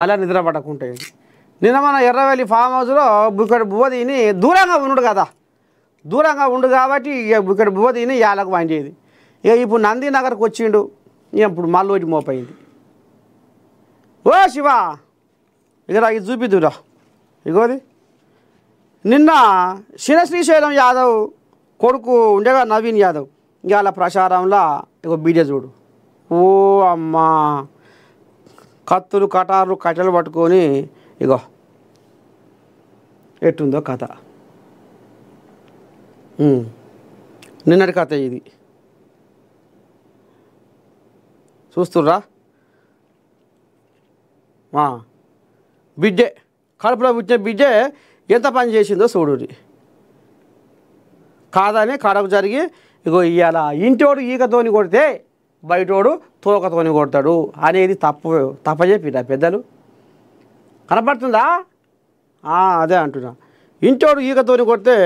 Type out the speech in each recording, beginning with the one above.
అలా నిద్ర పడకుంటాయి. నిన్న మన ఎర్రవెల్లి ఫామ్ హౌస్లో బుక్కడి బువ్వ తిని దూరంగా ఉండు కదా, దూరంగా ఉండు కాబట్టి ఇక బుక్కడి బువ్వ తిని యాలకు వండేది. ఇక ఇప్పుడు నందినగర్కి వచ్చిండు, ఇప్పుడు మళ్ళీ మోపైంది. ఓ శివ ఇక ఇది చూపిద్దురా, ఇగోది నిన్న శ్రీశైలం యాదవ్ కొడుకు ఉండేగా నవీన్ యాదవ్, ఇవాళ ప్రచారంలో ఇగో బీడే చూడు. ఓ అమ్మా కత్తులు కటార్లు కట్టెలు పట్టుకొని ఇగో ఎట్టుందో కథ. నిన్నటి కథ ఇది చూస్తుర్రా. బిడ్డే కడుపులో పుట్టిన బిడ్డే ఎంత పని చేసిందో చూడురి. కాదని కడకు జరిగి ఇగో ఇవాళ ఇంటోడు ఈకతోని కొడితే బయటోడు తోకతోని కొడతాడు అనేది తప్పచెప్పిరా పెద్దలు. కనపడుతుందా? అదే అంటున్నా, ఇంటోడు ఈకతోని కొడితే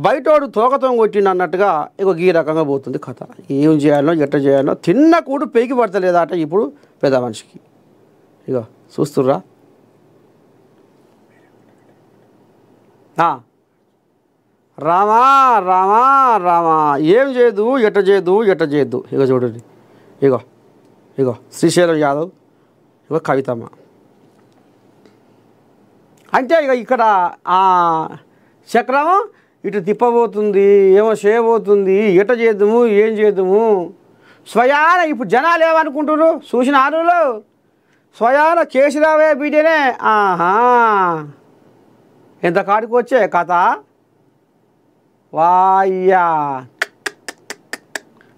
బయటోడు తోకతో కొట్టిండు అన్నట్టుగా ఇగో ఈ రకంగా పోతుంది కథ. ఏం చేయాలో ఎట్ట చేయాలో తిన్న కూడు పెరిగి పడతలేదట ఇప్పుడు పెద్ద మనిషికి. ఇగో చూస్తుర్రా. రామా రామా రామా ఏం చేయదు ఎట్ట చేయద్దు. ఇగో చూడండి, ఇగో శ్రీశైలం యాదవ్, ఇగో కవితమ్మ. అంటే ఇక ఇక్కడ చక్రము ఇటు తిప్పబోతుంది, ఏమో చేయబోతుంది, ఎట్ట చేద్దాము ఏం చేద్దాము. స్వయాన ఇప్పుడు జనాలు ఏమనుకుంటున్నారు చూసిన ఆరులో, స్వయాన కేసీరావే బిడ్డనే. ఎంత కాడికి వచ్చే కథ. వాయ్యా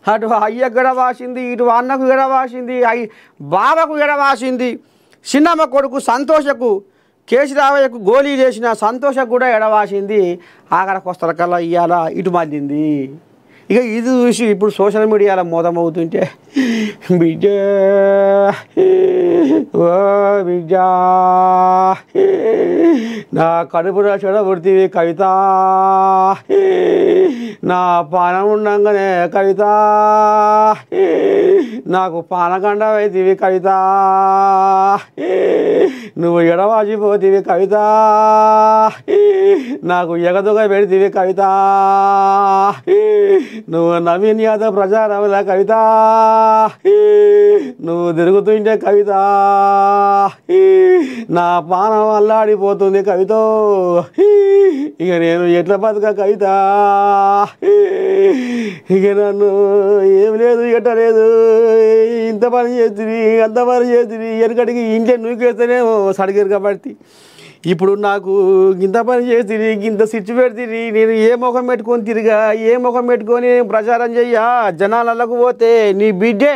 అటు అయ్యకు గడవాసింది, ఇటు అన్నకు గడవాసింది, బాబాకు గడవాసింది. చిన్నమ్మ కొడుకు సంతోషకు కేసీరావయ్యకు గోళీ చేసిన సంతోషకు కూడా ఎడవాసింది. ఆఖరికి వస్తారు కల్లా ఇయ్యాల ఇటు మళ్ళింది. ఇక ఇది చూసి ఇప్పుడు సోషల్ మీడియాలో మోదమవుతుంటే బిడ్డ ఓ బిడ్డ నా కడుపున చెడబుడితివి కవిత, నా పానం ఉండంగానే కవిత, నాకు పానగండమైతివి కవిత, నువ్వు ఎడవాసిపోతివి కవిత, నాకు ఎగదుగ పెడితివి కవిత, నువ్వు నవీన్ యాదవ్ ప్రచారంల కవిత, నువ్వు తిరుగుతుంటే కవిత, నా పానం అల్లాడిపోతుంది కవిత. ఇక నేను ఎట్లా బతుక కవిత, ఇక నన్ను ఏం లేదు ఎట్ట లేదు, ఇంత పని చేస్తుంది అంత పని చేస్తుంది, వెనకటికి ఇంట్లో నూకేస్తేనేమో సడిగిరు కాబట్టి ఇప్పుడు నాకు ఇంత పని చేస్తుంది ఇంత సిచ్చు పెడుతుంది. నేను ఏ ముఖం పెట్టుకొని తిరిగా, ఏ ముఖం పెట్టుకొని ప్రచారం చెయ్యా, జనాలకు పోతే నీ బిడ్డే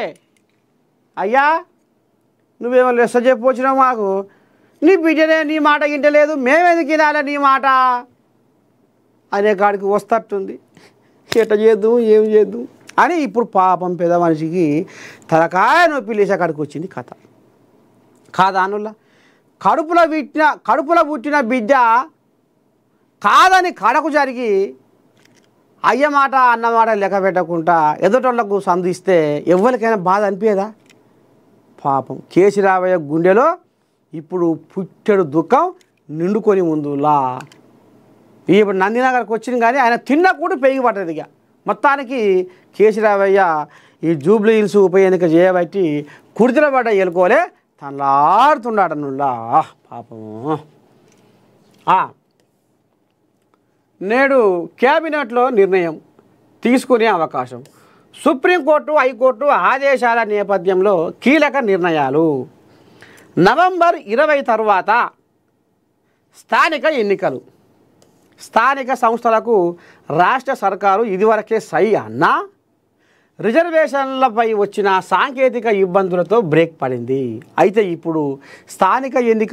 అయ్యా నువ్వేమో లెస్స చెప్పొచ్చినావు మాకు, నీ బిడ్డనే నీ మాట వింటలేదు, మేమెందుకు వినాలి నీ మాట అనే కాడికి వస్తట్టుంది. ఎట్ట చేద్దాం ఏం చేద్దాం అని ఇప్పుడు పాపం పెద్ద మనిషికి తలకాయ నొప్పి లేచే కాడికి వచ్చింది కథ. కాదా అనుల్లా, కడుపులో పుట్టిన బిడ్డ కాదని కడకు జరిగి అయ్య మాట అన్నమాట లెక్క పెట్టకుండా ఎదుటోళ్లకు సంధిస్తే ఎవరికైనా బాధ అనిపించదా? పాపం కేసీరావయ్య గుండెలో ఇప్పుడు పుట్టెడు దుఃఖం నిండుకొని ముందులా. ఇప్పుడు నందినగర్కి వచ్చింది కానీ ఆయన తిన్న కూడా పెరిగి పట్టదు. ఇక మొత్తానికి కేసీరావయ్య ఈ జూబ్లీ హిల్స్ ఉప ఎన్నిక చేయబట్టి కుర్తిలో పడ్డ ఎలుకోలే తనలాడుతున్నాడు నుల్లా పాపము. నేడు క్యాబినెట్లో నిర్ణయం తీసుకునే అవకాశం. సుప్రీంకోర్టు హైకోర్టు ఆదేశాల నేపథ్యంలో కీలక నిర్ణయాలు. నవంబర్ 20 తర్వాత స్థానిక ఎన్నికలు. స్థానిక సంస్థలకు రాష్ట్ర సర్కారు ఇదివరకే సై అన్నా రిజర్వేషన్లపై వచ్చిన సాంకేతిక ఇబ్బందులతో బ్రేక్ పడింది. అయితే ఇప్పుడు స్థానిక ఎన్నిక